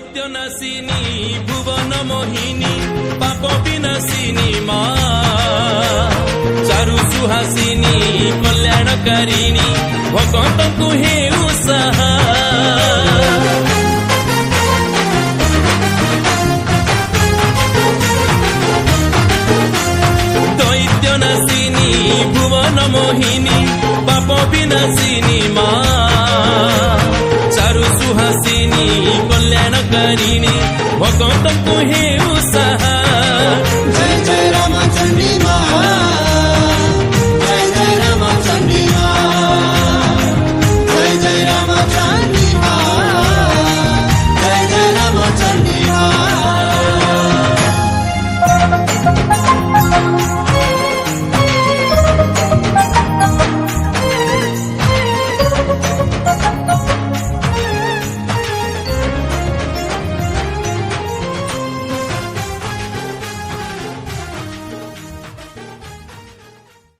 दैत्य नासिनी भुवन मोहिनी पाप विनाशिनी मा चारु सुहासिनी कल्याणकारिणी भगत को हेउ सहा दैत्य नासिनी भुवन मोहिनी पाप विनाशिनी मा चारु सुहासिनी कल्याणकारिणी भगत को